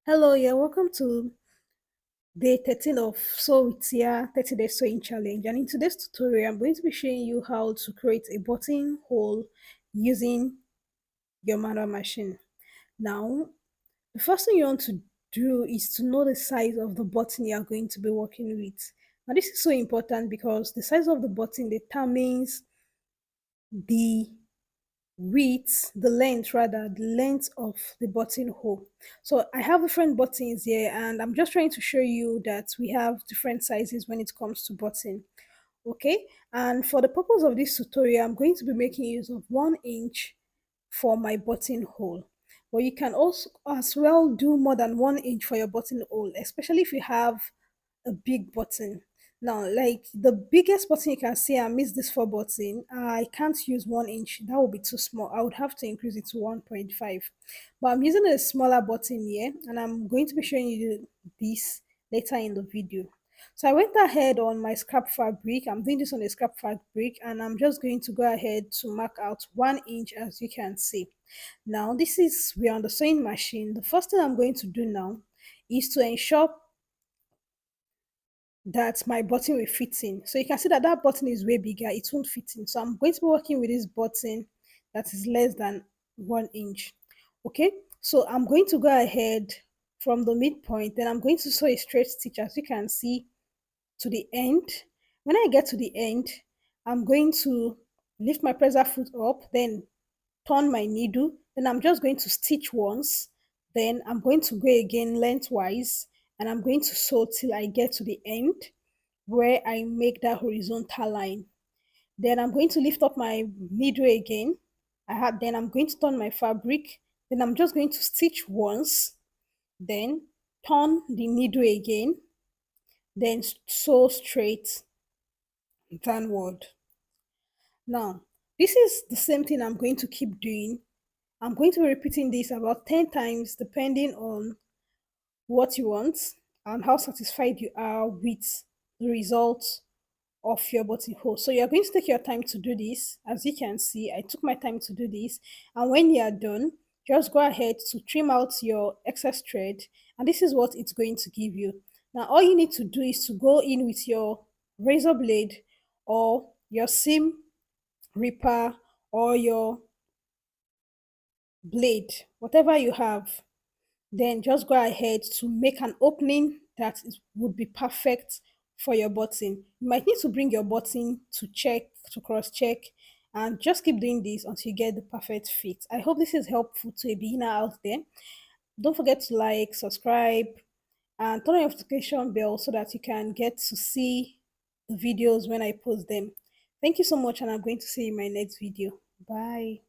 Hello, yeah, welcome to day 13 of SewWithTia 30 Day Sewing Challenge. And in today's tutorial, I'm going to be showing you how to create a buttonhole using your manual machine. Now, the first thing you want to do is to know the size of the button you are going to be working with. Now, this is so important because the size of the button determines the the length of the buttonhole. So I have different buttons here and I'm just trying to show you that we have different sizes when it comes to button. Okay, and for the purpose of this tutorial, I'm going to be making use of 1 inch for my buttonhole. But you can also as well do more than 1 inch for your buttonhole, especially if you have a big button. Now, like the biggest button you can see, I missed this 4 button. I can't use 1 inch, that would be too small. I would have to increase it to 1.5. But I'm using a smaller button here, and I'm going to be showing you this later in the video. So I went ahead on my scrap fabric. I'm doing this on a scrap fabric, and I'm just going to go ahead to mark out 1 inch, as you can see. Now, we're on the sewing machine. The first thing I'm going to do now is to ensure that my button will fit in. So you can see that that button is way bigger, it won't fit in. So I'm going to be working with this button that is less than 1 inch. Okay, so I'm going to go ahead from the midpoint, then I'm going to sew a straight stitch, as you can see, to the end. When I get to the end, I'm going to lift my presser foot up, then turn my needle, then I'm just going to stitch once, then I'm going to go again lengthwise, and I'm going to sew till I get to the end where I make that horizontal line. Then I'm going to lift up my needle again. Then I'm going to turn my fabric, then I'm just going to stitch once, then turn the needle again, then sew straight downward. Now, this is the same thing I'm going to keep doing. I'm going to be repeating this about 10 times depending on what you want and how satisfied you are with the results of your buttonhole. So you're going to take your time to do this. As you can see, I took my time to do this. And when you are done, just go ahead to trim out your excess thread. And this is what it's going to give you. Now, all you need to do is to go in with your razor blade or your seam ripper or your blade, whatever you have, then just go ahead to make an opening would be perfect for your button. You might need to bring your button to cross check, and just keep doing this until you get the perfect fit. I hope this is helpful to a beginner out there. Don't forget to like, subscribe, and turn on your notification bell so that you can get to see the videos when I post them. Thank you so much, and I'm going to see you in my next video. Bye.